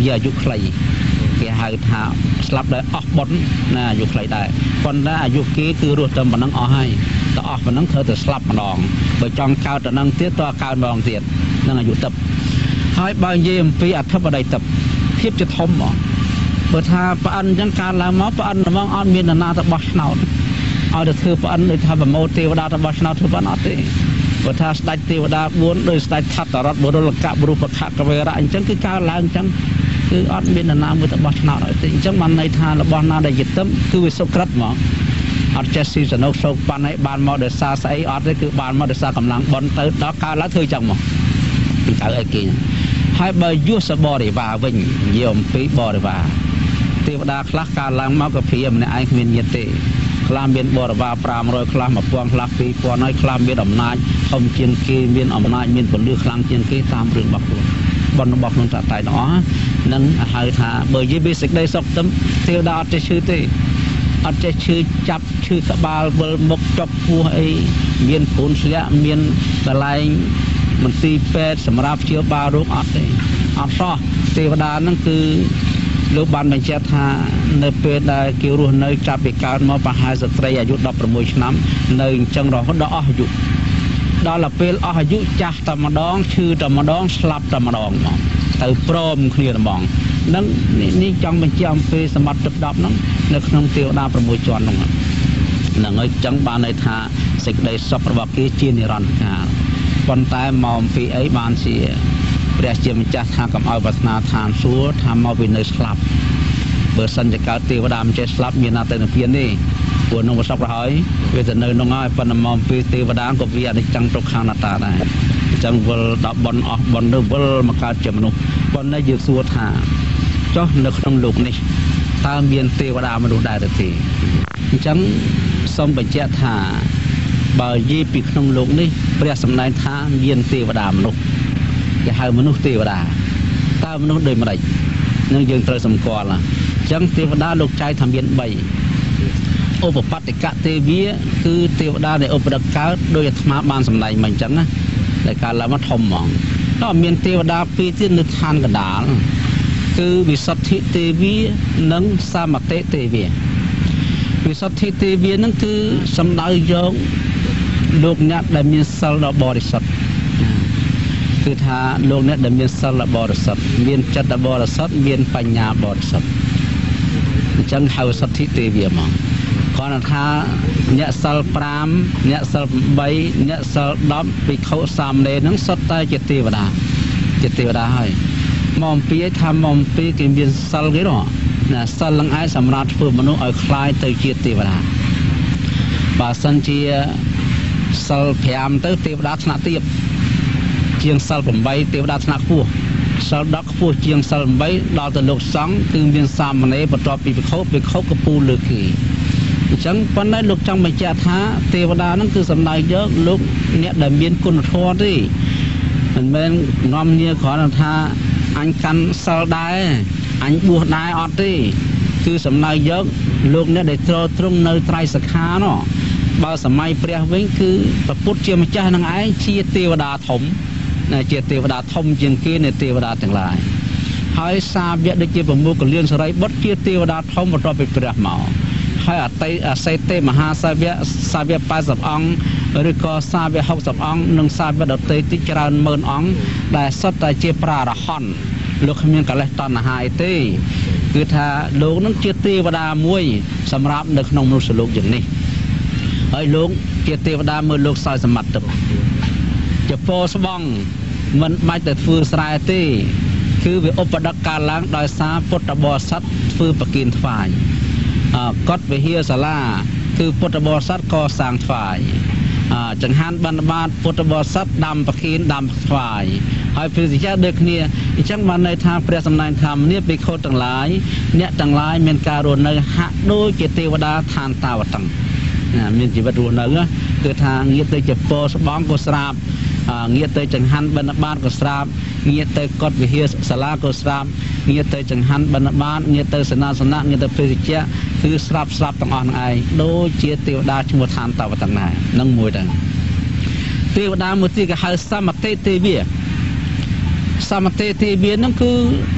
giờ dục lấy cái hai thà slap đấy off bón nè dục lấy đấy còn đã dục kia cứ ruột tâm mà năng ở hay ta off mà năng thở từ slap mà đòn bởi trong cao trở năng tiết to cao mà đòn tiệt năng là dục tập hai bao nhiêu phi ắt thấp vào đây tập tiếp cho thông mà bởi thà bạn chẳng cả là máu bạn mang ăn miên là na tập bát nàoเอาแต่เธอปันเลยทำแบบโมเทวดาตบชนาเธอปันเอาแต่ว่าถ้าสไตล์เทวดาบุญโดยสไตล์ทัตตรดบุรุษกะบุรุษขะกเวระจังคือการล้างจังคืออัดเป็นนามมุตบชนาเอาแต่จังมันในทางระบนาได้ยึดตั้มคือวิสุกรัตหมออัดเจสซี่สนุกโศกปันให้บานมอเดซาใส่อัดได้คือบานมอเดซากำลังบอลเติร์ดการละเธอจังหมอเป็นการไอ้กินให้ใบยุสบอริวาวิ่งเยี่ยมปีบอริวาเทวดาคลาการล้างมากระเพียมในไอเมียนเยติคลามเบียนบอระบาปรามรอยคลามมาพวงคลาปีพวน้อยคลามเบียนอำนาจทมเชียนกีเบียนอำนาจเบียนผลเลือกคลังเชียนกีตามเรื่องบักบอลบอกลงจากไตหนอนั่นหายท่าเบอร์ยี่บิสิกได้สกตั้มเทวดาจะชื่อตีอาจจะชื่อจับชื่อกบาลเบอร์มกจับผู้ให้เบียนผลเสียเบียนอะไรมันตีเป็ดสำหรับเชื้อบารุกอัดเลยอัดซ้อเทวดานั่นคือลูกบ้านเป็นเจ้าท่าในเปิดได้เกี่ยวกับในจับปีการมาประหารสตรีอายุดับประมวยน้ำในจังหวัดเขาดอกอายุดอกละเปิดอายุจักตะมาดองชื่อตะมาดองสลับตะมาดองมองแต่พร้อมเคลียร์มองนั่นนี่จังเป็นเจ้าปีสมัติดับนั้นในขนมเตียวดาประมวยจวนนั่นนั่งไอ้จังบ้านในท่าสิกได้สับประวัติจีนิรันดร์การปนแต่มองปีไอ้บ้านเสียเปรียบเทียบจัดทางกับเอาวัฒนธรรมซัวทำเอาเป็นในสลับเบอร์สันจะเกิดเทวดามเจสลับมีนาเตนเพียนนี่ปวดนงประสบร้อยเวทเนยนงอ้อยปนมอมปีเทวดากับวิญญาณจังตกข้างหน้าตาได้จังวลดับบอลออกบอลเดือบอลมาการเจ็บมนุษย์บอลได้ยืดซัวท่าจ้าในขนมลูกนี่ตามเบียนเทวดามาดูได้ทันทีจังสมบัติเจ้าท่าบายีปีขนมลูกนี่เปรียบสำนักท่าเบียนเทวดามนุษย์จะให้มนุษย์เทวดาตามนุษย์เดินมาได้นั่งยืนเตยสมกรล่ะจังเทวดาลูกใจทำเบียนใบโอปปัตติกะเทวีคือเทวดาในโอปปัตติกะโดยธรรมะบานสำนักมันจังนะในการละมัดทมมองก็เมียนเทวดาปีที่นึกทานกระดาษคือวิสัทธิเทวีนั่งสามัตเตเทวีวิสัทธิเทวีนั่นคือสำนักยงลูกเนี่ยได้มีสัลบริสัทคือถ้าโลกนี้ได้มีสัลบริสัทมีจัตตบริสัทมีปัญญาบริสัทจังเขาสัทธิเทวีมองก่อนถ้าเนี่ยสัลปรามเนี่ยสัลใบเนี่ยสัลดอมปีเขาสามเดนังสัตตาเจติวดาให้มอมปีทำมอมปีกินมีสัลกี่หรอเนี่ยสัลลังไอสำราญฝืนมนุษย์เอาคลายเตยเจติวดาบาสันเจียสัลพยายามเตยเทวดาชนะเทียบเชียงสัลผมใบเทวดาชนะคู่สัลดักคู่เชียงสัลใบดาวตลกสังคือมีสามในประกอบปีไปเขากระปูเลือกีจังปันได้ลูกจังไม่เจ้าท้าเทวดานั่นคือสำนักเยอะลูกเนี่ยได้เบียนกุนทอที่มันเป็นน้อมเนี่ยขอท้าอันกันสัลได้อันบัวได้ออที่คือสำนักเยอะลูกเนี่ยได้ตรงในไตรสขาเนาะบางสมัยเปรียบวิ่งคือประพุทธเจ้าไม่เจ้านั่งไอ้เชียเทวดาถมในเชียเทวดาถมจึงกี้ในเทวดาทั้งหลายให้ทราบเยอะได้เกี่ยวกับมุกเลี้ยงสไลบดเชียเทวดาถมมาต่อไปเปรียบเมาให้อัตไซเตมหาซาเบียปาสับอังหรือก็ซาเบียหกสับอังหนึ่งซาเบียดเตยติจารณ์เมินอังได้สัตย์เจปราระหอนลูกขมิ้นกันเลยตอนหายเตยคือถ้าลูกนั้นเชียเทวดามวยสำหรับเด็กน้องมนุษย์ลูกอย่างนี้ไอ้ลูกเชียเทวดาเมื่อลูกสายสมัติจะโพสบ้องมันไม่แต่ฟื้นสายเตยคือวิอุปดักการล้างโดยสาพุทธบริษัทฟื้นปกินฝ่ายก็ไปเฮียสลาคือพุทธบริษัทก่อสร้างฝ่ายจังหันบรรดาพุทธบริษัทดำปะคีนดำฝ่ายให้พิจารณาเด็กเนี่ยจังมันในทางเปรียบสำนักธรรมเนี่ยไปโคต่างหลายเนี่ยต่างหลายเมียนการุณในหักโดยเจติวดาทานตาวตังเมียนจิตรุณเนื้อคือทางเงียเตยจะโพสบ้องกุศลเงียเตยจังหันบรรดากุศลเงียเตยกอดวิเฮียสลากุศลเงียเตยจังหันบรรดาเงียเตยสนาเงียเตยพิจิตรคือสลับต่างอ่อนไอโดยเจติวดาชมุทานตาวตังไหนนั่งมวยดังเทวดามุติกะหาสามัตเตเทวี សមតិទេវានឹងគឺ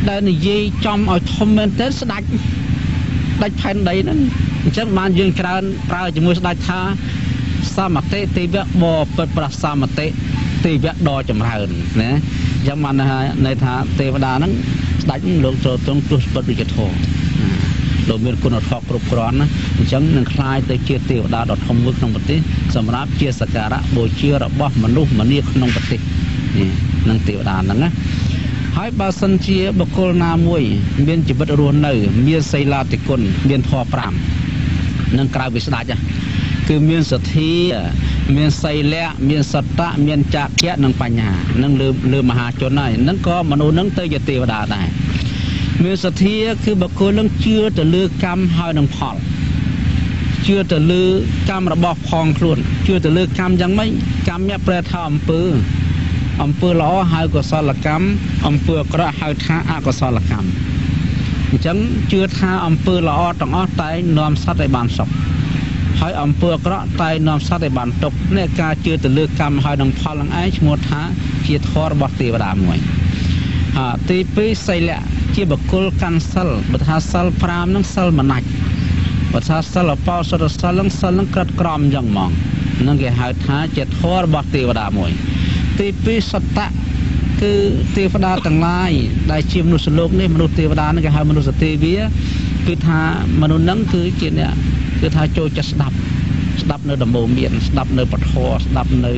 ដែលនិយាយចំឲ្យធំមែនទេស្ដាច់ផែនដីហ្នឹងអញ្ចឹងបានយើងច្រើនប្រើជាមួយស្ដាច់ថាសមតិទេវៈបបិទ្ធប្រសមតិទេវៈដ៏ចម្រើនណាអញ្ចឹងបានន័យថាទេវតាហ្នឹងស្ដាច់លោកចូលត្រង់ទស្សពិតវិជ្ជាធម៌លោកមានគុណធម៌គ្រប់គ្រាន់ណាអញ្ចឹងនឹងคล้ายទៅជាទេវតាដ៏ធំមួយក្នុងប្រទេសសម្រាប់ជាសក្ការៈបូជារបស់មនុស្សម្នាក្នុងប្រទេសនេះនឹងទេវតាហ្នឹងណាហើយបើសិនជាបុគ្គលណាមួយមានជីវិតរស់នៅមានសីលាតិគុណមានធម៌5នឹងក្រៅពីស្ដេចគឺមានសទ្ធាមានសីលៈមានសត្តៈមានចក្ខៈនិងបញ្ញានឹងលើមហាជនហើយនឹងក៏មនុស្សនឹងទៅជាទេវតាដែរមានសទ្ធាគឺបុគ្គលនឹងជឿទៅលើកម្មហើយនឹងផលជឿទៅលើកម្មរបស់ផងខ្លួនជឿទៅលើកម្មយ៉ាងម៉េចកម្មប្រែថាអំពើល្អហៅកុសលកម្មអំពើអាក្រក់ហៅថាអកុសលកម្មអញ្ចឹងជឿថាអំពើល្អទាំងអស់តែនាំសត្វឲ្យបានសុខហើយអំពើអាក្រក់តែនាំសត្វឲ្យបានទុក្ខនេះការជឿទៅលើកម្មហើយនឹងផលនឹងឯងឈ្មោះថាជាធម៌របស់ទេវតាមួយទី2សីលៈជាបុគ្គលកាន់សិលបើថាសិល5នឹងសិលមណាច់បើថាសិលបោសរសិលនឹងក្រិតក្រមអញ្ចឹងហ្មងនឹងគេហៅថាជាធម៌របស់ទេវតាមួយទី2សត្តៈគឺទេវតាទាំងឡាយដែលជាមនុស្សលោកនេះមនុស្សទេវតានេះគេហៅមនុស្សទេវាគឺថាមនុស្សហ្នឹងគឺជាអ្នកគឺថាចូលចិត្តស្ដាប់នៅដំបូន្មានស្ដាប់នៅពធស្ដាប់នៅ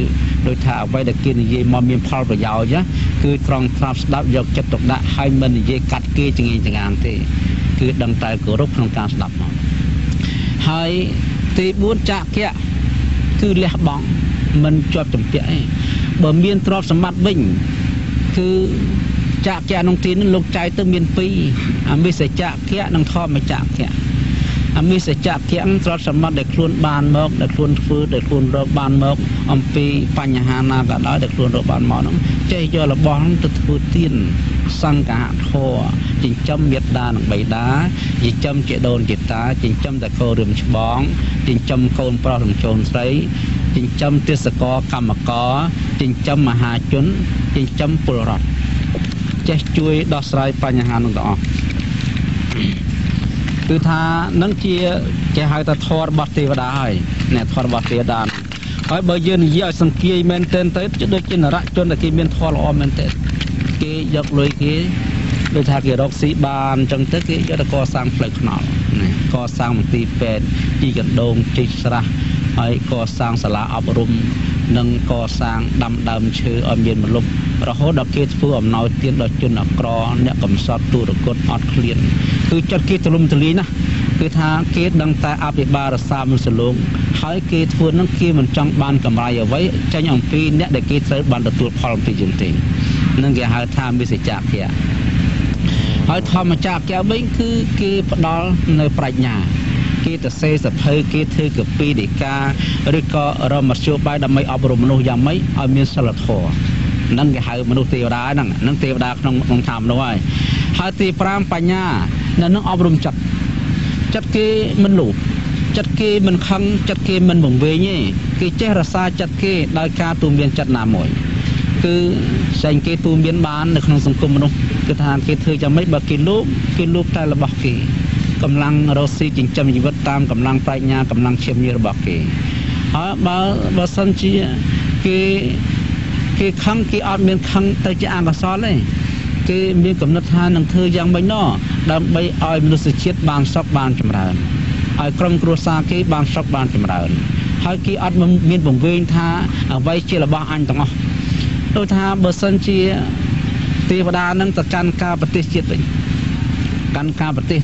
ដោយថាអ្វីដែលគេនិយាយមកមានផលប្រយោជន៍គឺត្រង់ស្ដាប់យកចិត្តទុកដាក់ហើយមិននិយាយកាត់គេចងាងទេគឺដឹងតែគោរពក្នុងការស្ដាប់មកហើយទី4ចក្ខៈគឺលះបង់មិនជាប់ចម្ពាក់ទេបើមានទ្រព្យសម្បត្តិវិញគឺចក្ខៈក្នុងទីនេះលោកចែកទៅមាន2អមិសចក្ខៈនិងធម្មចក្ខៈអមិសចក្ខៈទ្រព្យសម្បត្តិដែលខ្លួនបានមកដែលខ្លួនធ្វើដែលខ្លួនរកបានមកអំពីបញ្ហាណាក៏ដោយដែលខ្លួនរកបានមកហ្នឹងចេះយករបស់ហ្នឹងទៅធ្វើទានសង្ឃៈធម៌ចិញ្ចឹមមេត្តានិងបិតាចិញ្ចឹមជាដូនជាតាចិញ្ចឹមតកោរឿងច្បងចិញ្ចឹមកូនប្រុសនិងកូនស្រីចិញ្ចឹមទេសកលកម្មករចិញ្ចឹមមហាជនចិញ្ចឹមពលរដ្ឋចេះជួយដោះស្រាយបញ្ហានោះទាំងអស់គឺថានឹងជាគេហៅថាធម៌របស់ទេវតាហើយអ្នកធម៌របស់ទេវតាហើយបើយើងនិយាយឲ្យសង្កេតមែនទែនទៅដូចជានរជនដែលគេមានធម៌ល្អមែនទែនគេយកលុយគេដូចថាគេរកស៊ីបានអញ្ចឹងទៅគេយកទៅកសាងផ្លូវថ្នល់កសាងមន្ទីរពេទ្យទីកណ្ដូងជីកស្រះហើយកសាងសាលាអប់រំនិងកសាងដាំដើមឈើឲ្យមានម្លប់រហូតដល់គេធ្វើអំណោយទានដល់ជនអក្រអ្នកកំសត់ទុរគតអត់ឃ្លានគឺចិត្តគេទលំទលាយណាគឺថាគេដឹងតែអភិបាលរសាមនុស្សលោកហើយគេធ្វើនឹងគេមិនចង់បានកម្រៃអ្វីចេញអំពីអ្នកដែលគេត្រូវបានទទួលផលពីយើងទេនឹងគេហៅថាមិសចក្ខៈហើយធម្មចក្ខៈវិញគឺគេផ្ដល់នៅប្រាជ្ញាគេទៅសេសភៅគេធ្វើកពីដីកាឬក៏រមធ្យោបាយដើម្បីអប់រំមនុស្សយ៉ាងម៉េចឲ្យមានសិលធម៌នឹងគេហៅមនុស្សទេវតាហ្នឹងទេវតាក្នុងធម៌នោះហើយទី5បញ្ញានៅនឹងអប់រំចិត្តគេមិនលោភចិត្តគេមិនខឹងចិត្តគេមិនវង្វេងទេគេចេះរក្សាចិត្តគេដោយការទូមានចិត្តណាមួយគឺផ្សេងគេទូមានបាននៅក្នុងសង្គមមនុស្សគឺថាគេធ្វើយ៉ាងម៉េចបើគេលោភតែរបស់គេកម្លាំងរស់ស៊ីចិញ្ចឹមជីវិតតាមកម្លាំងប្រាជ្ញាកម្លាំងឈាមញារបស់គេហើយបើសិនជាគេខឹងគេអត់មានខឹងទៅជាអកុសលទេគេមានកំណត់ថានឹងធ្វើយ៉ាងម៉េចណោះដើម្បីឲ្យមនុស្សជាតិបានសុខបានចម្រើនឲ្យក្រុមគ្រួសារគេបានសុខបានចម្រើនហើយគេអត់មានបង្វេងថាអ្វីជារបស់អញទាំងអស់ដូចថាបើសិនជាទេវតានឹងទៅកាន់ការប្រទេសជាតិវិញកាន់ការប្រទេស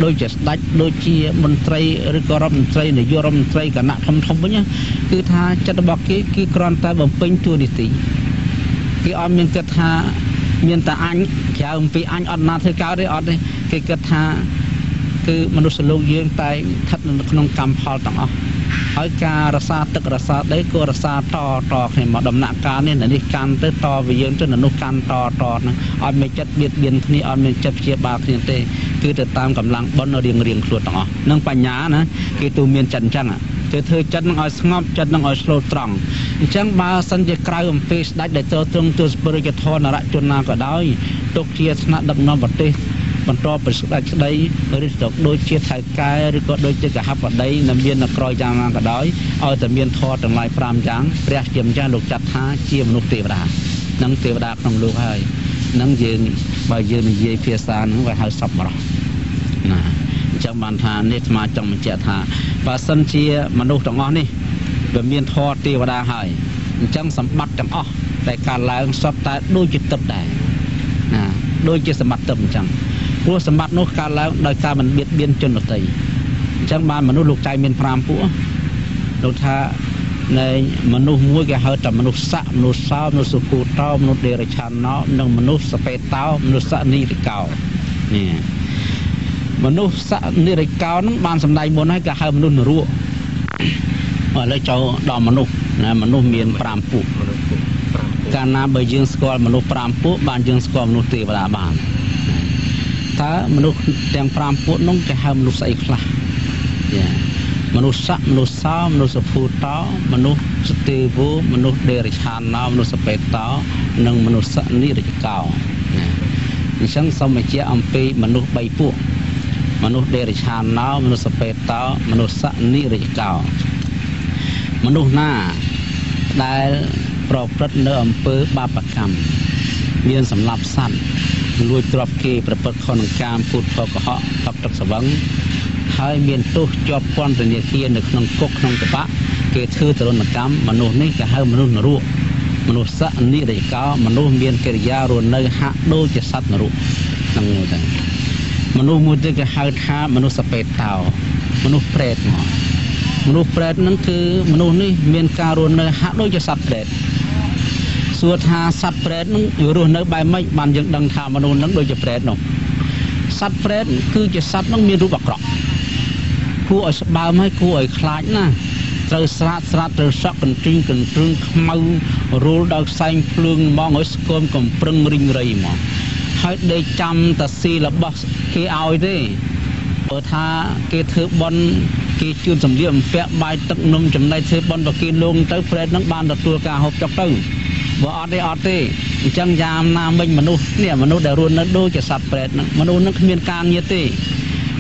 ដូចជាស្ដេចដូចជាមន្ត្រីឬក៏រដ្ឋមន្ត្រីនាយករដ្ឋមន្ត្រីគណៈធំវិញគឺថាចិត្តរបស់គេគឺគ្រាន់តែបំពេញតួនាទីគេអត់មានគិតថាមានតែអញក្រៅអំពីអញអត់ណាធ្វើកើតទេអត់ទេគេគិតថាគឺមនុស្សលោកយើងតែស្ថិតនៅក្នុងកម្មផលទាំងអស់ហើយការរសាទឹករសាដីក៏រសាតគ្នាមកដំណាក់កាលនេះនេះកាន់ទៅតវាយើងទៅនោះកាន់តហ្នឹងអត់មានចិត្តបៀតបៀនគ្នាអត់មានចិត្តព្យាបាលគ្នាទេគឺទៅតាមកម្លាំងបុណ្យរៀងខ្លួនទាំងអស់នឹងបញ្ញាណាគេទូមានចិត្តអញ្ចឹង គេធ្វើចិត្តនឹងឲ្យស្ងប់ចិត្តនឹងឲ្យស្លូតត្រង់អញ្ចឹងបើសិនជាក្រៅអំពីស្ដេចដែលត្រូវទ្រង់ទស្សនរិយធនរជនណាក៏ដោយទុកជាថ្នាក់ដឹកនាំប្រទេសបន្តប្រស្ដេចស្ដីឬក៏ដូចជាថៅកែឬក៏ដូចជាកហបតីដែលមាននក្រយ៉ាងណាក៏ដោយឲ្យតែមានធម៌ទាំងឡាយ5យ៉ាងព្រះជាម្ចាស់លោកចាត់ថាជាមនុស្សទេវតានឹងទេវតាក្នុងលោកហើយនឹងយើងបើយើងនិយាយភាសាហ្នឹងវាហៅសពបរោះណាអញ្ចឹងបានថានេះស្មាចង់បញ្ជាក់ថាបើសិនជាមនុស្សទាំងអស់នេះវាមានធម៌ទេវតាហើយអញ្ចឹងសម្បត្តិទាំងអស់តែការឡើងសពតែដូចជាទឹកដែរណាដូចជាសម្បត្តិទឹកអញ្ចឹងព្រោះសម្បត្តិនោះកើតឡើងដោយការមិនបៀតបៀនជនដទៃអញ្ចឹងបានមនុស្សលោកចៃមាន5ពួកលោកថានៃមនុស្សមួយគេហៅថាមនុស្សស័កមនុស្សសោមនុស្សសុគូតោមនុស្សដេរឆានណោនិងមនុស្សសពេតោមនុស្សសនិរិកោនេះមនុស្សសនិរិកោនឹងបានសម្ដែងមុនហើយគេហៅមនុស្សនរោឥឡូវចូលដល់មនុស្សណាមនុស្សមាន5ពួកកាលណាបើយើងស្គាល់មនុស្ស5ពួកបានយើងស្គាល់មនុស្សទេវតាបានតើមនុស្សទាំង5ពួកនោះគេហៅមនុស្សស្អីខ្លះមនុស្សស័កមនុស្សសោមនុស្សភូតោមនុស្សសទេវោមនុស្សដេរឆានណោមនុស្សសពេតោនិងមនុស្សសនិរិកោអញ្ចឹងសូមបញ្ជាក់អំពីមនុស្ស3ពួកមនុស្សដេរឆានណោមនុស្សសពេតោមនុស្សសនិរិកោមនុស្សណាដែលប្រព្រឹត្តនៅអំពើបាបកម្មមានសម្លាប់សត្វលួចទ្រព្យគេប្រព្រឹត្តខុសនឹងកាមពុតខកុហកតបទឹកស្វឹងហើយមានទោសជាប់ពន្ធនាគារនៅក្នុងគុកក្នុងតបៈគេធ្វើទរណកម្មមនុស្សនេះគេហៅមនុស្សនរោមនុស្សសនិរិកោមនុស្សមានកិរិយារស់នៅហាក់ដូចជាសត្វនរោហ្នឹងមួយទៅមនុស្សមួយទៀតគេហៅថាមនុស្សសពេតោមនុស្សប្រេតមកមនុស្សប្រេតហ្នឹងគឺមនុស្សនេះមានការរស់នៅហាក់ដូចជាសត្វប្រេតសួរថាសត្វប្រេតហ្នឹងរស់នៅបែបម៉េចបានយើងដឹងថាមនុស្សហ្នឹងដូចជាប្រេតនោះសត្វប្រេតគឺជាសត្វហ្នឹងមានរូបអាក្រក់គួរឲ្យស្បើមហើយគួរឲ្យខ្លាចណាត្រូវស្រាតត្រូវសក់កន្ទ្រីងខ្មៅរូលដល់ខ្សែងភ្លើងមកឲ្យស្គមកំប្រឹងរីងរៃមកហើយដេកចាំតាស៊ីរបស់គេឲ្យទេបើថាគេធ្វើបន់គេជូនសម្លៀកបំពាក់បាយទឹកនំចំណែកធ្វើបន់បើគេលងទៅប្រេតហ្នឹងបានទទួលការហូបចុកទៅបើអត់ទេអញ្ចឹងយ៉ាងណាមិញមនុស្សនេះមនុស្សដែលរស់នៅដូចជាសត្វប្រេតហ្នឹងមនុស្សហ្នឹងគ្មានការងារទេ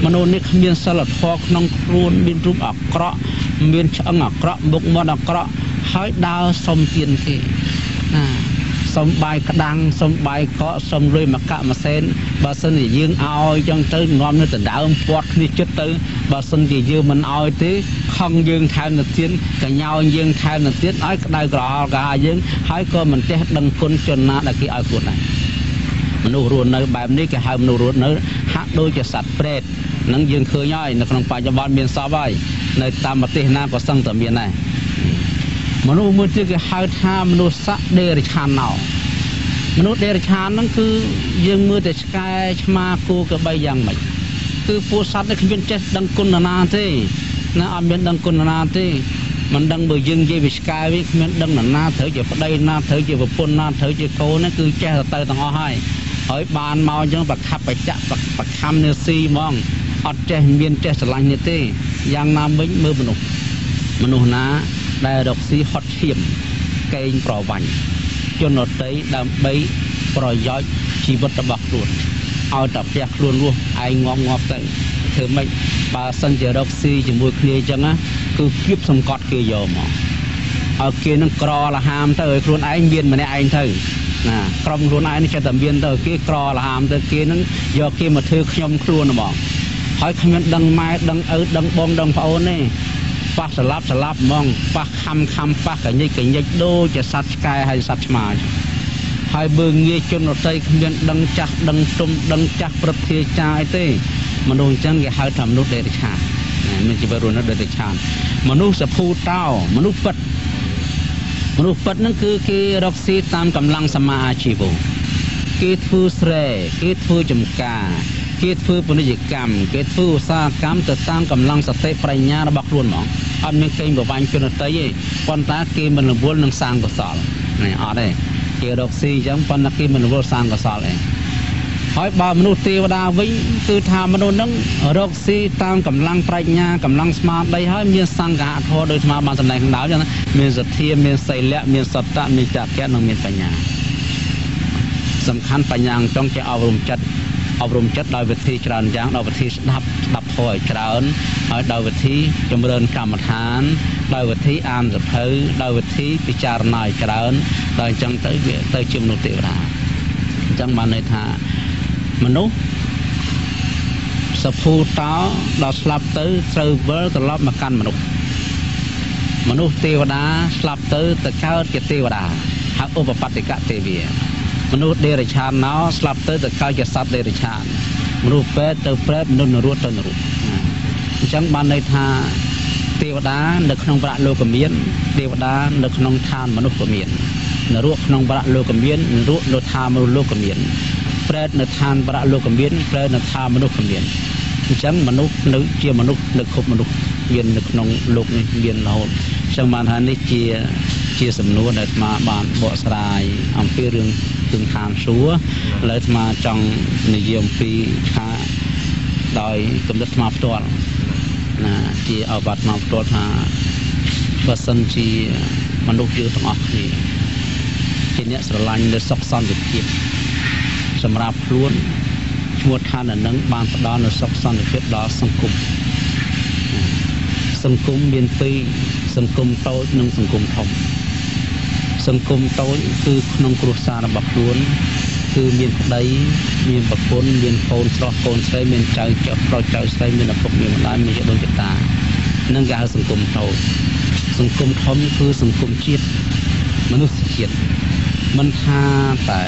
មនុស្សនេះគ្មានសិលធម៌ក្នុងខ្លួនមានរូបអាក្រក់មានឆ្អឹងអាក្រក់មុខមាត់អាក្រក់ហើយដើរសុំទានគេណាសុំបាយក្តាំងសុំបាយកកសុំលុយមកកាក់ម៉ាសែនបើសិនជាយើងឲ្យចឹងទៅនាំនៅដណ្ដើមពាត់គ្នាចិត្តទៅបើសិនជាយើងមិនឲ្យទេខំយើងថែមទៅទៀតកញ្ញោយើងថែមទៅទៀតឲ្យក្តៅក្រហល់កាយើងហើយក៏មិនចេះដឹងគុណជនណាដែលគេឲ្យខ្លួនដែរមនុស្សរស់នៅបែបនេះគេហៅមនុស្សរស់នៅហាក់ដូចជាសត្វប្រេតនឹងយើងឃើញហើយនៅក្នុងបច្ចុប្បន្នមានសពហើយនៅតាមប្រទេសណាក៏សឹងតែមានដែរមនុស្សមួយទៀតគេហៅថាមនុស្សសដេរឆានណោមនុស្សដេរឆានហ្នឹងគឺយើងមើលតែឆ្កែឆ្មាគោក្របីយ៉ាងម៉េចគឺពួកសត្វនេះគ្មានចេះដឹងគុណណាទេណាអត់មានដឹងគុណណាទេមិនដឹងបើយើងនិយាយពីឆ្កែវិញគ្មានដឹងណាត្រូវជាប្តីណាត្រូវជាប្រពន្ធណាត្រូវជាកូនណាគឺចេះទៅទាំងអស់ហើយបានមកអញ្ចឹងប្រខាប់បច្ចៈប្រខំនៅស៊ីហ្មងអត់ចេះមានចេះស្រឡាញ់នេះទេយ៉ាងណាវិញមើលមនុស្សណាដែលរកស៊ីហត់ឈាមកេងប្រវ័ញ្ចជនដទៃដើម្បីប្រយោជន៍ជីវិតរបស់ខ្លួនឲ្យតែផ្ទះខ្លួនរស់ឯងងាប់ទៅធ្វើម៉េចបើសិនជារកស៊ីជាមួយគ្នាអញ្ចឹងណាគឺគៀបសង្កត់គេយកមកឲ្យគេនឹងក្រលហាមទៅឲ្យខ្លួនឯងមានម្នាក់ឯងទៅណាក្រុមខ្លួនឯងនេះចេះតែមានទៅគេក្រលហាមទៅគេនឹងយកគេមកធ្វើខ្ញុំខ្លួនហ្មងហើយគ្មានដឹងម៉ែដឹងឪដឹងបងដឹងប្អូនទេប៉ះស្លាប់ហ្មងប៉ះខំប៉ះកញិចដូចជាសត្វឆ្កែហើយសត្វឆ្មាហើយបើងាយជនដទៃគ្មានដឹងចាស់ដឹងទុំដឹងចាស់ព្រឹទ្ធាចារ្យអីទេមនុស្សអញ្ចឹងគេហៅថាមនុស្សដេរឆានមានជីវិតរស់នៅដេរឆានមនុស្សសភូតោមនុស្សពិតហ្នឹងគឺគេរកស៊ីតាមកម្លាំងសមាអាជីវគេធ្វើស្រែគេធ្វើចម្ការគេធ្វើពាណិជ្ជកម្មគេធ្វើឧស្សាហកម្មទៅតាមកម្លាំងសតិប្រាជ្ញារបស់ខ្លួនហ្មងអត់មានកេងប្រវ័ញ្ចជនដទៃទេប៉ុន្តែគេមិនរវល់នឹងសាងកុសលនេះអត់ទេគេរកស៊ីអញ្ចឹងប៉ុន្តែគេមិនរវល់សាងកុសលទេហ ហើយបើមនុស្សទេវតាវិញគឺថាមនុស្សនឹងរកស៊ីតាមកម្លាំងប្រាជ្ញាកម្លាំងស្មារតីហើយមានសង្ឃៈធម៌ដោយស្មាបានសម្ដែងខាងដើមចឹងណាមានសទ្ធាមានសីលៈមានសត្តៈមានចក្ខៈនិងមានបញ្ញាសំខាន់បញ្ញាចង់ជាអប់រំចិត្តដោយវិធីច្រើនយ៉ាងដោយវិធីស្ដាប់ធម៌ឲ្យច្រើនហើយដោយវិធីចម្រើនកម្មដ្ឋានដោយវិធីអានសភៅដោយវិធីពិចារណាឲ្យច្រើនដល់អញ្ចឹងទៅវាទៅជាមនុស្សទេវតាអញ្ចឹងបានន័យថាមនុស្សសភូតោដល់ស្លាប់ទៅត្រូវវិលត្រឡប់មកកាន់មនុស្សទេវតាស្លាប់ទៅកើតជាទេវតាហៅឧបបត្តិកទេវាមនុស្សដេរឆានណោស្លាប់ទៅកើតជាសត្វដេរឆានមនុស្សពេទ្យទៅប្រេតមនុស្សនរោទៅនរោអញ្ចឹងបានន័យថាទេវតានៅក្នុងប្រាក់លោកមានទេវតានៅក្នុងឋានមនុស្សក៏មាននរោក្នុងប្រាក់លោកមាននរោនៅឋានមនុស្សលោកក៏មានប្រេតនៅឋានប្រាក់លោកក៏មានប្រេតនៅឋានមនុស្សក៏មានអញ្ចឹងមនុស្សនៅជាមនុស្សនៅគ្រប់មនុស្សមាននៅក្នុងលោកនេះមានរហូតអញ្ចឹងបានថានេះជាសំណួរដែលអាត្មាបានបកស្រាយអំពីរឿងឋានសួគ៌ឥឡូវអាត្មាចង់និយាយអំពីថាដោយគំនិតអាត្មាផ្ទាល់ណាជាអវត្តអាត្មាផ្ទាល់ថាបើសិនជាមនុស្សយើងទាំងអស់គ្នាជាអ្នកស្រឡាញ់នៅសុខសន្តិភាពសម្រាប់ខ្លួនឈ្មោះឋាននឹងបានផ្ដល់នូវសុខសន្តិភាពដល់សង្គមមានពីរសង្គមតូចនិងសង្គមធំសង្គមតូចគឺក្នុងគ្រួសាររបស់ខ្លួនគឺមានប្តីមានប្រពន្ធមានកូនប្រុសកូនស្រីមានចៅប្រុសចៅស្រីមានឪពុកមានម្ដាយមានជីដូនជីតានឹងគេហៅសង្គមតូចសង្គមធំគឺសង្គមជាតិមនុស្សជាតិមិនថាតែ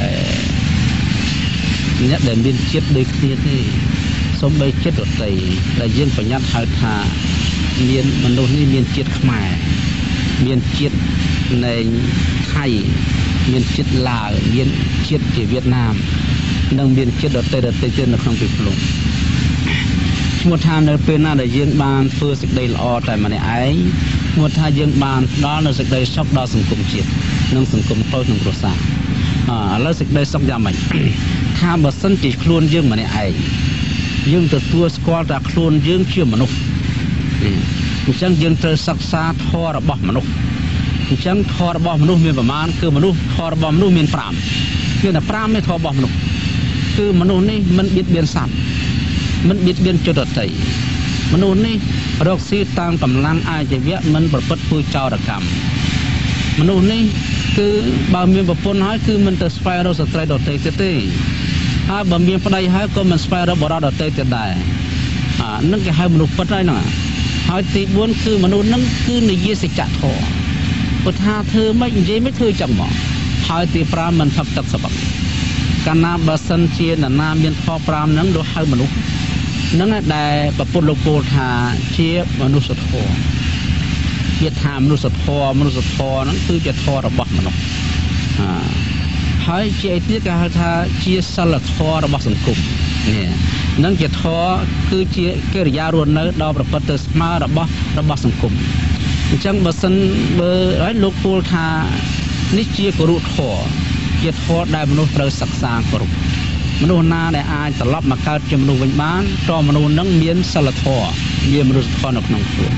អ្នកដែលមានជាតិដូចគ្នាទេសូម្បីចិត្តដទៃដែលយើងបញ្ញត្តិហៅថាមានមនុស្សនេះមានជាតិខ្មែរមានជាតិនៃថៃមានជាតិឡាវមានជាតិជាវៀតណាមនិងមានជាតិដទៃទៀតនៅក្នុងពិភពលោកឈ្មោះថានៅពេលណាដែលយើងបានធ្វើសេចក្តីល្អតែម្នាក់ឯងឈ្មោះថាយើងបានផ្ដល់នូវសេចក្តីសុខដល់សង្គមជាតិនិងសង្គមតូចក្នុងគ្រួសារឥឡូវសេចក្តីសុខយ៉ាងម៉េចថាបើសិនជាខ្លួនយើងម្នាក់ឯងយើងទទួលស្គាល់ថាខ្លួនយើងជាមនុស្សអញ្ចឹងយើងត្រូវសិក្សាធម៌របស់មនុស្សអញ្ចឹងធម៌របស់មនុស្សមានប្រមាណគឺមនុស្សធម៌របស់មនុស្សមាន5មានតែ5នៃធម៌របស់មនុស្សគឺមនុស្សនេះមិនបៀតបៀនសត្វមិនបៀតបៀនជនដទៃមនុស្សនេះរកស៊ីតាមកម្លាំងអាជីវៈមិនប្រព្រឹត្តធ្វើចោរកម្មមនុស្សនេះគឺបើមានប្រពន្ធហើយគឺមិនទៅស្វែងរកស្ត្រីដទៃទៀតទេហើយបើមានប្តីហើយក៏មិនស្វែងរកបរិសុទ្ធដទៃទៀតដែរនឹងគេហៅមនុស្សពិតហើយហ្នឹងហើយទី4គឺមនុស្សហ្នឹងគឺនិយាយសច្ចធម៌ពុទ្ធថាធ្វើមិននិយាយមិនធ្វើចឹងមកហើយទី5មិនផឹកទឹកសបឹកកាលណាបើសិនជានរណាមានធម៌5ហ្នឹងដូចហៅមនុស្សហ្នឹងដែលប្រពុតលោកពោលថាជាមនុស្សធម៌វាថាមនុស្សធម៌ហ្នឹងគឺជាធម៌របស់មនុស្សហើយជាអីទៀតគេហៅថាជាសិលធម៌របស់សង្គមនេះនឹងជាធម៌គឺជាកិរិយារស់នៅដល់ប្រព្រឹត្តទៅស្មើរបស់សង្គមអញ្ចឹងបើសិនបើឲ្យលោកពោលថានេះជាគរុធម៌ជាធម៌ដែលមនុស្សត្រូវសិក្សាគោរពមនុស្សណាដែលអាចត្រឡប់មកកើតជាមនុស្សវិញបានតើមនុស្សនឹងមានសិលធម៌មានមនុស្សធម៌នៅក្នុងខ្លួន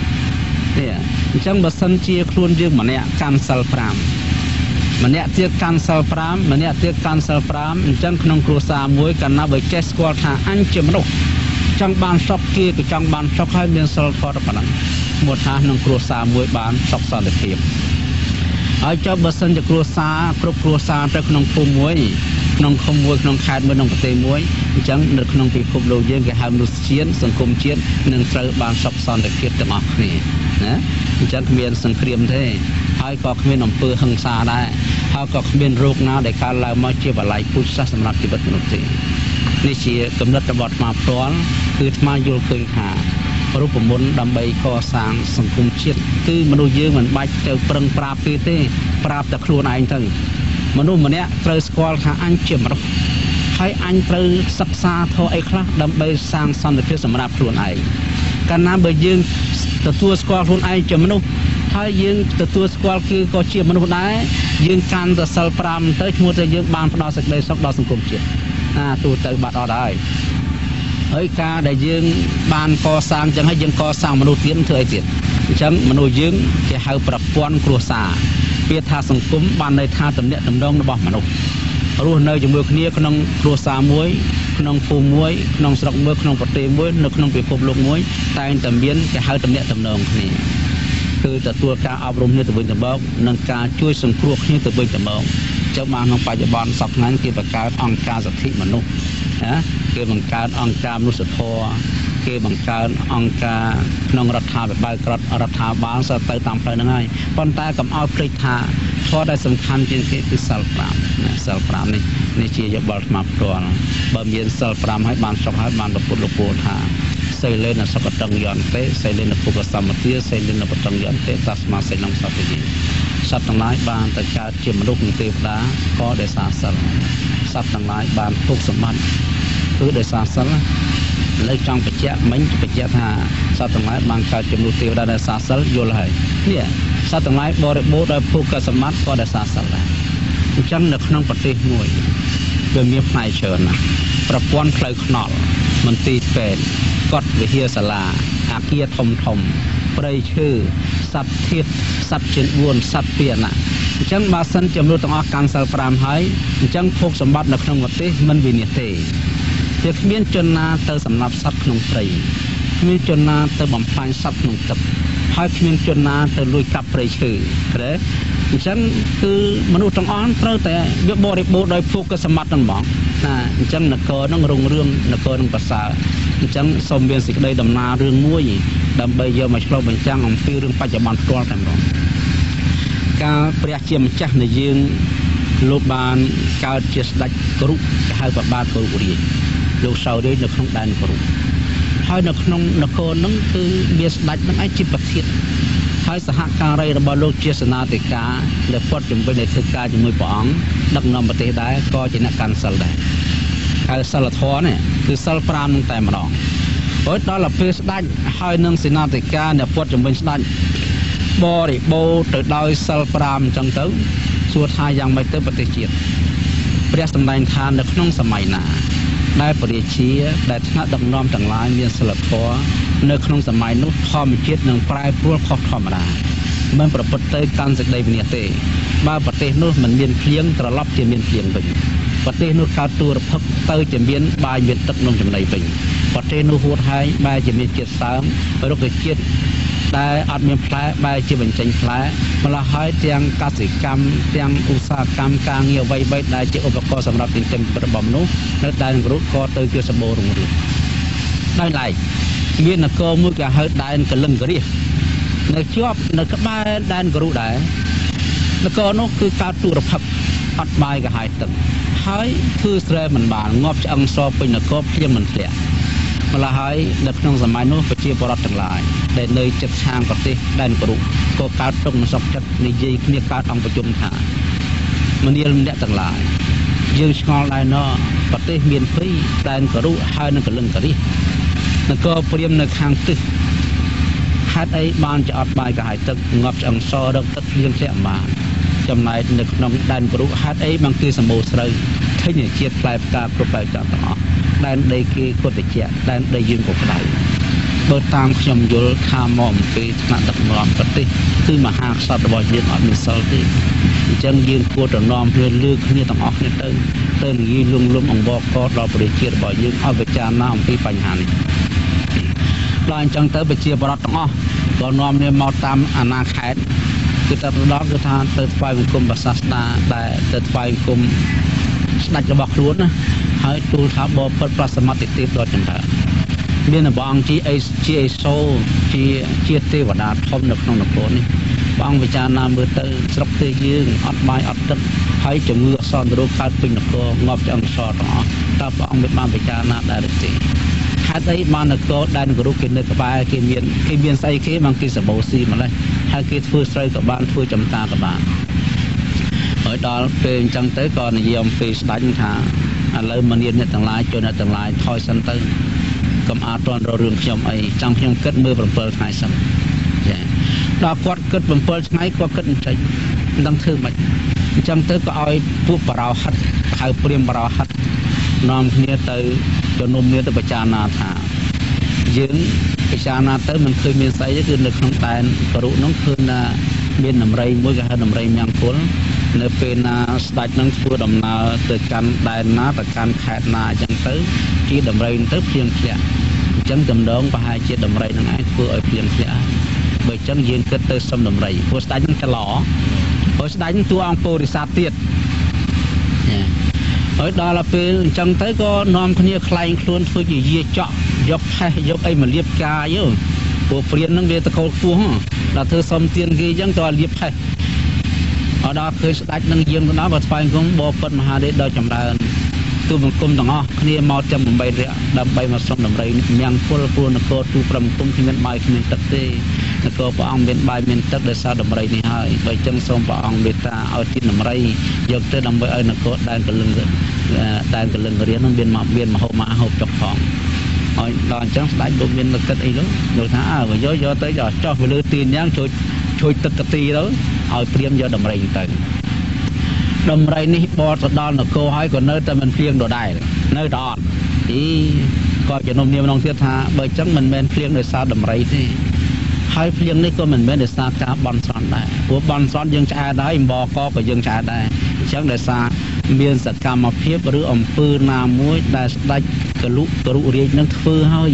ទេអញ្ចឹងបើសិនជាខ្លួនយើងម្នាក់កាន់សិល5ម្នាក់ទៀតកាន់សិល5ម្នាក់ទៀតកាន់សិល5អញ្ចឹងក្នុងគ្រួសារមួយកាលណាបើចេះស្គាល់ថាអញជាមនុស្សចង់បានសុខគេក៏ចង់បានសុខហើយមានសិលធម៌ប៉ុណ្ណឹងមកថាក្នុងគ្រួសារមួយបានសុខសន្តិភាពហើយចុះបើសិនជាគ្រួសារគ្រប់គ្រួសារទៅក្នុងភូមិមួយក្នុងឃុំមួយក្នុងខេត្តមួយក្នុងប្រទេសមួយអញ្ចឹងនៅក្នុងពិភពលោកយើងគេហៅមនុស្សជាតិសង្គមជាតិនឹងត្រូវបានសុខសន្តិភាពទាំងអស់គ្នាណាអញ្ចឹងគ្មានសង្គ្រាមទេហើយក៏គ្មានអំពើហិង្សាដែរហើយក៏គ្មានរោគណាដែលកើតឡើងមកជាបល័យពូជសាសន៍សម្រាប់ជីវិតមនុស្សទេនេះជាគំនិតរបស់អាត្មាផ្ទាល់គឺអាត្មាយល់ឃើញថារូបមន្តដើម្បីកសាងសង្គមជាតិគឺមនុស្សយើងមិនបាច់ទៅប្រឹងប្រាប់គេទេប្រាប់តែខ្លួនឯងទៅមនុស្សម្នាក់ត្រូវស្គាល់ថាអញជាមនុស្សហើយអញត្រូវសិក្សាធម៌អីខ្លះដើម្បីសាងសន្តិភាពសម្រាប់ខ្លួនឯងកាលណាបើយើងទទួលស្គាល់ខ្លួនឯងជាមនុស្សហើយយើងទទួលស្គាល់គឺក៏ជាមនុស្សដែរយើងកាន់តែសិល5ទៅឈ្មោះថាយើងបានផ្ដល់សេចក្តីសុខដល់សង្គមជាតិ ទូទៅបាត់អត់ហើយហើយការដែលយើងបានកសាងចឹងហើយយើងកសាងមនុស្សទៀតធ្វើអីទៀតអញ្ចឹងមនុស្សយើងគេហៅប្រព័ន្ធគ្រួសារពាក្យថាសង្គមបានន័យថាទំនាក់ទំនងរបស់មនុស្សរស់នៅជាមួយគ្នាក្នុងគ្រួសារមួយក្នុងភូមិមួយក្នុងស្រុកមួយក្នុងប្រទេសមួយនៅក្នុងពិភពលោកមួយតែងតែមានគេហៅទំនាក់ទំនងគ្នាគឺទទួលការអប់រំគ្នាទៅវិញទៅមកនិងការជួយសង្គ្រោះគ្នាទៅវិញទៅមកចឹងបានក្នុងបច្ចុប្បន្នសប្តាហ៍គេបង្កើតអង្គការសិទ្ធិមនុស្សណាគេបង្កើតអង្គការមនុស្សធម៌គេបង្កើតអង្គការក្នុងរដ្ឋាភិបាលរដ្ឋាភិបាលសទៅតាមផ្លូវហ្នឹងហើយប៉ុន្តែកុំឲ្យភ្លេចថាធម៌ដែលសំខាន់ជាងគេគឺសិល5ណាសិល5នេះជាយោបល់ស្មារតីផ្ទាល់បើមានសិល5ហើយបានសុខហើយបានប្រពុតលោកពោលថាសីលេនសុខតង្យន្តិសីលេនពុគសម្បទាសីលេនបតង្យន្តិតស្មាសីលំសតិយសត្វទាំងឡាយបានទៅកើតជាមនុស្សនិងទេវតាក៏ដោយសារសិលសត្វទាំងឡាយបានភោគសម្បត្តិគឺដោយសារសិលលើចង់បញ្ជាក់មិញបញ្ជាក់ថាសត្វទាំងឡាយបានកើតជាមនុស្សទេវតាដោយសារសិលយល់ហើយនេះសត្វទាំងឡាយបរិបូរដោយភោគសម្បត្តិក៏ដោយសារសិលដែរអញ្ចឹងនៅក្នុងប្រទេសមួយវាមានផ្នែកច្រើនណាស់ប្រព័ន្ធផ្លូវថ្នល់មន្ទីរពេទ្យកុដិវិហារសាលាអគារធំព្រៃឈើសត្វធាតុសត្វជា4សត្វពាហនៈអញ្ចឹងបើសិនជាមនុស្សទាំងអស់កាន់សិល5ហើយអញ្ចឹងភោគសម្បត្តិនៅក្នុងប្រទេសមិនវិនិច្ឆ័យទេវាគ្មានជនណាទៅសម្លាប់សត្វក្នុងព្រៃគ្មានជនណាទៅបំផ្លាញសត្វក្នុងទឹកហើយគ្មានជនណាទៅលួចកាប់ព្រៃឈើទេអញ្ចឹងគឺមនុស្សទាំងអស់ត្រូវតែយកបរិបូរដោយភោគសម្បត្តិហ្នឹងហ្មងណាអញ្ចឹងនគរនឹងរុងរឿងនគរនឹងប្រសើរអញ្ចឹងសូមមានសេចក្តីដំណើររឿងមួយដើម្បីយកមកឆ្លុះបញ្ចាំងអំពីរឿងបច្ចុប្បន្នផ្ទាល់តែម្ដងការព្រះជាម្ចាស់នៃយើងលោកបានកើតជាស្ដេចគរុគេហៅប្របាទគរុរាជលោកសោយរាជនៅក្នុងដែនគរុហើយនៅក្នុងនគរហ្នឹងគឺមានស្ដេចនឹងឯងជាប្រធានហើយសហការីរបស់លោកជាសេនាធិការដែលព័ទ្ធជំវិញនៃធ្វើការជាមួយព្រះអង្គដឹកនាំប្រទេសដែរក៏ជាអ្នកកាន់សិលដែរហើយសិលធម៌នេះគឺសិល5នឹងតែម្ដងហើយដល់ពេលស្ដេចហើយនឹងសេនាធិការអ្នកព័ទ្ធជំវិញស្ដេចបរិបូរទៅដោយសិល5អញ្ចឹងទៅសួរថាយ៉ាងម៉េចទៅប្រទេសជាតិព្រះសម្ដែងថានៅក្នុងសម័យណាដែលព្រះរាជាដែលថ្នាក់ដឹកនាំទាំងឡាយមានសិលធម៌នៅក្នុងសម័យនោះធម្មជាតិនឹងប្រែប្រួលខុសធម្មតាមិនប្រព្រឹត្តទៅកាន់សេចក្តីវិនិច្ឆ័យទេបើប្រទេសនោះមិនមានភ្លៀងត្រឡប់ជាមានភ្លៀងវិញប្រទេសនោះកើតទូរភពទៅជាមានបាយមានទឹកនំចំណីវិញប្រទេសនោះហួតហើយបែរជាមានជាតិសើមរុក្ខជាតិដែលអត់មានផ្លែបែរជាបញ្ចេញផ្លែម្ល៉េះហើយទាំងកសិកម្មទាំងឧស្សាហកម្មការងារអ្វីៗដែលជាឧបករណ៍សម្រាប់ចិញ្ចឹមរបស់មនុស្សនៅដែនក្រុងក៏ទៅជាសម្បូររុងរឿងដោយឡែកមាននគរមួយគេហៅដែនកលឹងករាសនៅជាប់នៅក្បែរដែនក្រុងដែរនគរនោះគឺកើតទូរភពអត់បាយកាហាយទឹកហើយធ្វើស្រែមិនបានងាប់ឆ្អឹងសពេញនគរភ្លៀងមិនធ្លាក់ម្ល៉េះហើយនៅក្នុងសម័យនោះប្រជាពលរដ្ឋទាំងឡាយដែលនៅជិតខាងប្រទេសដែនក្រុងក៏កើតទុកមិនសុខចិត្តនិយាយគ្នាកើតអង្គប្រជុំថាមនាលម្នាក់ទាំងឡាយយើងឆ្ងល់ដែរណោះប្រទេសមានភ័យដែនក្រុងហើយនឹងកលឹងករាសនគរព្រាមនៅខាងទិសហេតុអីបានជាអត់បាយកាហាយទឹកងាប់ឆ្អឹងសរកទឹកភ្លៀងធ្លាក់បានចំណែកនៅក្នុងដែនក្រុងហេតុអីបានគឺសម្បូរស្រូវឃើញជាតិផ្លែផ្កាគ្រប់បែបទាំងអស់ដែនដីគេក៏ត្រជាក់ដែនដីយើងក៏ក្តៅបើតាមខ្ញុំយល់ថាមកអំពីថ្នាក់ដឹកនាំប្រទេសគឺមហាក្សត្ររបស់យើងអត់មានសិលទេអញ្ចឹងយើងគួរតែនាំគ្នាលើកគ្នាទាំងអស់គ្នាទៅនិយាយលំអង្វរកដល់ប្រជាជាតិរបស់យើងឲ្យពិចារណាអំពីបញ្ហានេះដល់អញ្ចឹងទៅប្រជាពលរដ្ឋទាំងអស់ក៏នាំគ្នាមកតាមអាណាខេត្តគឺទៅដល់គឺថាទៅថ្វាយបង្គំព្រះសាស្តាដែលទៅថ្វាយបង្គំស្ដេចរបស់ខ្លួនណាហើយទូលថាបបិទ្ធប្រសមត្ថទេពដ៏ចម្រើនមានព្រះអង្គជាអេសូជាទេវតាធំនៅក្នុងនគរនេះព្រះអង្គពិចារណាមើលទៅស្រុកទេយើងអត់បាយអត់ទឹកហើយជំងឺអសន្នរោគកើតពេញនគរងាប់ឆ្អឹងសទាំងអស់តើព្រះអង្គមិនបានពិចារណាដែរទេហេតុអីបាននគរដែនគរុគេនៅក្បែរគេមានស្អីគេបានគេសម្បូរស៊ីម្លេះហើយគេធ្វើស្រូវក៏បានធ្វើចំការក៏បានហើយដល់ពេលអញ្ចឹងទៅក៏និយាយអំពីស្ដេចថាឥឡូវមនាលអ្នកទាំងឡាយចូលអ្នកទាំងឡាយថយសិនទៅកុំអាចតន់រករឿងខ្ញុំអីចង់ខ្ញុំគិតមើល7ថ្ងៃសិនចាដល់គាត់គិត7ថ្ងៃគាត់គិតមិនចេញមិនដឹងធ្វើម៉េចអញ្ចឹងទៅក៏ឲ្យពួកបរោហិតហៅព្រាហ្មណ៍បរោហិត នាំគ្នាទៅជំនុំគ្នាទៅបច្ចាណាថាយើងពិចារណាទៅមិនឃើញមានស្អីទេគឺនៅក្នុងដែនបរុនោះឃើញថាមានដំរីមួយគេហៅដំរីមាំងគុលនៅពេលណាស្ដេចនឹងធ្វើដំណើរទៅកាន់ដែនណាទៅកាន់ខេត្តណាអញ្ចឹងទៅជាដំរីទៅភ្លៀងធ្លាក់អញ្ចឹងតំណងប្រហែលជាដំរីនឹងឯងធ្វើឲ្យភ្លៀងធ្លាក់បើអញ្ចឹងយើងគិតទៅសុំដំរីព្រោះស្ដេចនឹងច្រឡោហើយស្ដេចនឹងតួអង្គពោធិសត្វទៀតហើយដល់ពេលអញ្ចឹងទៅក៏នាំគ្នាខ្លែងខ្លួនធ្វើជាយាចក់យកផេះយកអីមកលាបកាយព្រោះព្រាននឹងវាតកូលខ្ពស់ដល់ធ្វើសុំទៀនគេអញ្ចឹងទៅលាបផេះដល់ឃើញស្ដេចនឹងយាងទៅដល់បើស្វែងគុំបបពិតមហាទេដល់ចម្រើនទូបង្គំទាំងអស់គ្នាមកចាំ8រយៈដើម្បីមកសុំដំរីមាំងគុលព្រោះនគរទូប្រមង្គមគ្មានបាយគ្មានទឹកទេនគរព្រះអង្គមានបាយមានទឹកដោយសារដំរីនេះហើយបើចឹងសូមព្រះអង្គមេត្តាឲ្យទីដំរីយកទៅដើម្បីឲ្យនគរដែនកលឹងរៀននឹងមានមហោមាហូបចុកផងហើយដល់អញ្ចឹងស្ដេចលោកមានគិតអីនោះលោកថាយកទៅចោះវាលើទីយ៉ាងជួយទឹកកទីទៅឲ្យព្រាមយកដំរីទៅដំរីនេះបត់ទៅដល់នគរហើយក៏នៅតែមិនព្រៀងដដែលនៅតែអត់ក៏ជំនុំគ្នាម្ដងទៀតថាបើអញ្ចឹងមិនមែនព្រៀងដោយសារដំរីទេហើយព្រៀងនេះក៏មិនមែនដោយសារការបន់ស្រន់ដែរព្រោះបន់ស្រន់យើងឆ្អែតហើយអំបកក៏យើងឆ្អែតដែរអញ្ចឹងដោយសារមានសកម្មភាពឬអំពើណាមួយដែលស្ដេចកលុរាជនឹងធ្វើហើយ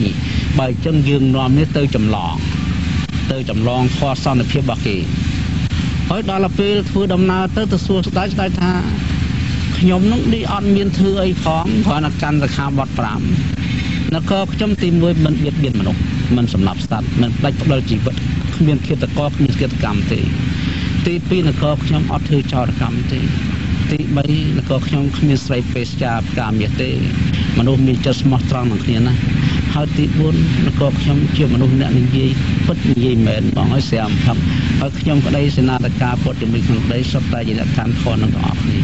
បើអញ្ចឹងយើងនាំនេះទៅចម្លងធម៌សន្តិភាពរបស់គេហើយដល់ពេលធ្វើដំណើរទៅសួរស្ដេចថាខ្ញុំនឹងនេះអត់មានធ្វើអីផងគ្រាន់តែកាន់សិក្ខាបទ5នគរខ្ញុំទី1មិនបៀតបៀនមនុស្សមិនសម្លាប់សត្វមិនផ្ដាច់ផ្ដាល់ជីវិតគ្មានឃាតករគ្មានឃាតកម្មទេទី2នគរខ្ញុំអត់ធ្វើចោរកម្មទេទី3នគរខ្ញុំគ្មានស្រីពេស្យាផ្កាមាសទេមនុស្សមានចិត្តស្មោះត្រង់នឹងគ្នាណាហើយទី4នគរខ្ញុំជាមនុស្សអ្នកនិយាយពិតនិយាយមែនបងឲ្យស្រាមផឹកហើយខ្ញុំក្តីសេនាធិការពុទ្ធជាមួយក្នុងក្តីសុទ្ធតែជាអ្នកកាន់ធម៌នឹងទាំងអស់គ្នា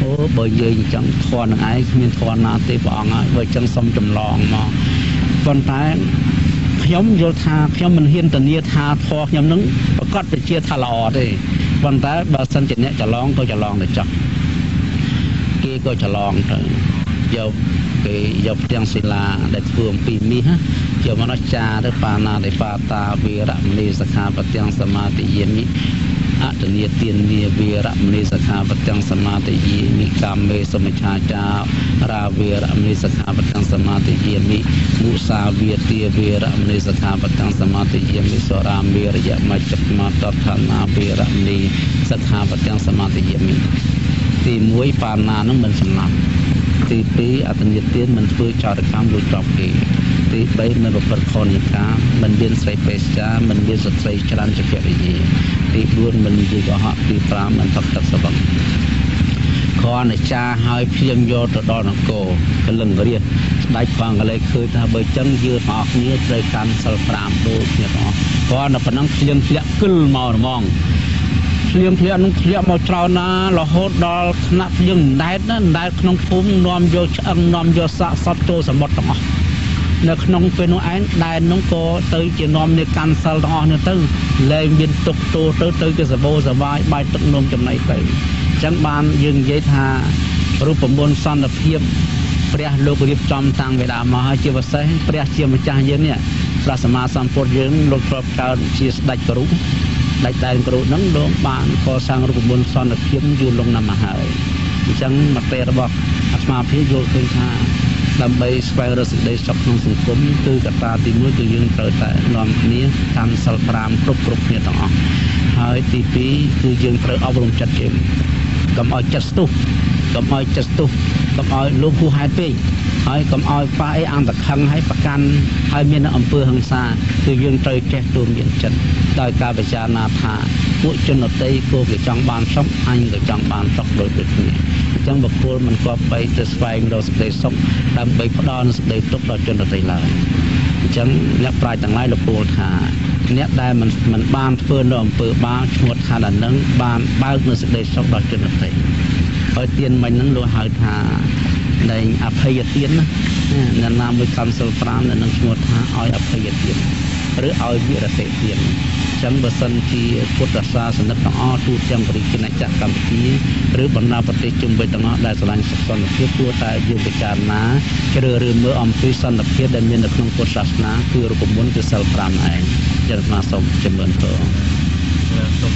អូបើនិយាយអញ្ចឹងធម៌នឹងឯងគ្មានធម៌ណាទេព្រះអង្គហើយបើអញ្ចឹងសុំចម្លងមកប៉ុន្តែខ្ញុំយល់ថាខ្ញុំមិនហ៊ានធានាថាធម៌ខ្ញុំនឹងប្រកាសជាថាល្អទេប៉ុន្តែបើសិនជាអ្នកច្រឡងក៏ច្រឡងទៅចោះគេក៏ច្រឡងទៅយកផ្ទាំងសិលាដែលធ្វើអំពីមាសយកមកចាទៅបាណាទេបាតាវីរមនីសខាបទាំងសមាទិយាមិអតនីទាននីវីរមនីសខាបទាំងសមាទិយាមិកាមេសមច្ឆាចារាវីរមនីសខាបទាំងសមាទិយាមិមុសាវាទាវីរមនីសខាបទាំងសមាទិយាមិសរាមេរយមជ្ជមតដ្ឋានាវីរមនីសខាបទាំងសមាទិយាមិទី1បាណានឹងមិនសម្លាប់ទី2អតនិទានមិនធ្វើចោរកម្មលួចទ្រព្យគេទី3មិនប្រព្រឹត្តខុសនីកាមិនមានស្រីពេស្យាមិនមានស្ត្រីច្រានជាភរិយាទី4មិននិយាយកុហកទី5មិនផឹកទឹកសបឹងខនចាឲ្យភ្លៀងយកទៅដល់នគរកលឹងរាជស្ដេចផងក៏លេឃើញថាបើចឹងយើងទាំងអស់គ្នាត្រូវកាន់សិល5ដូចគ្នាទាំងអស់គ្រាន់តែប៉ុណ្ណឹងភ្លៀងធ្លាក់គិលមកហ្មងភ្លៀងធ្លាក់នឹងធ្លាក់មកច្រើនណារហូតដល់ថ្នាក់ភ្លៀងដែតក្នុងភូមិនាំយកឆ្អឹងនាំយកសាកសត្វចូលសមុទ្រទាំងអស់នៅក្នុងពេលនោះឯងដែននោះក៏ទៅជានាំនេះកាន់សិលទាំងអស់នេះទៅលែងមានទុកទោទៅជាសបោសវាយបាយទឹកនំចំណៃទៅអញ្ចឹងបានយើងនិយាយថារូបមន្តសន្តិភាពព្រះលោករៀបចំតាំងវេដាមកហើយជាពិសេសព្រះជាម្ចាស់យើងនេះព្រះសម្មាសម្ពុទ្ធយើងលោកធ្លាប់កើតជាស្ដេចគរុដាច់ដែនគ្រូនឹងលោកបានកសាងរូបមន្តសន្តិភាពយូរលង់ណាស់មកហើយអញ្ចឹងមតិរបស់អាត្មាភាពយល់ឃើញថាដើម្បីស្វែងរកសេចក្តីសុខក្នុងសង្គមគឺកត្តាទី1គឺយើងត្រូវតែនាំគ្នាកាន់សិល5គ្រប់គ្នាទាំងអស់ហើយទី2គឺយើងត្រូវអប់រំចិត្តយើងកុំឲ្យចិត្តស្ទុះកុំឲ្យលោភហួសហេតុពេកហើយកុំឲ្យប៉ះអីអង្គតខឹងឲ្យប្រកាន់ឲ្យមានអំពើហិង្សាគឺយើងត្រូវចេះទូមានចិត្តដោយការពិចារណាថាពួកជនដទៃគួរគេចង់បានសុខអញក៏ចង់បានសុខដូចគ្នាអញ្ចឹងបុគ្គលមិនគប្បីទៅស្វែងរកសេចក្តីសុខដើម្បីផ្ដល់សេចក្តីទុក្ខដល់ជនដទៃឡើយអញ្ចឹងអ្នកប្រាជ្ញទាំងឡាយលពោលថាអ្នកដែលមិនបានធ្វើនៅអំពើបាបឈ្មោះថាដល់នឹងបានបើកនៅសេចក្តីសុខដល់ជនដទៃហើយទានមិញហ្នឹងលោកហៅថានៃអភ័យទានណា អ្នកណាមួយកាន់សិល5នៅនឹងឈ្មោះថាឲ្យអភ័យទានឬឲ្យវិរតិទានចឹងបើសិនជាពុទ្ធសាសនិកទាំងអស់ទូទាំងប្រជាជាតិកម្ពុជាឬបណ្ដាប្រទេសជុំវិញទាំងអស់ដែលស្រឡាញ់សុខសន្តិភាពគួរតែយើងពិចារណាជ្រើសរើសមើលអំពីសន្តិភាពដែលមាននៅក្នុងពុទ្ធសាសនាគឺរូបមន្តគឺសិល5ឯងចឹងអាត្មាសូមជំនឿទៅសូម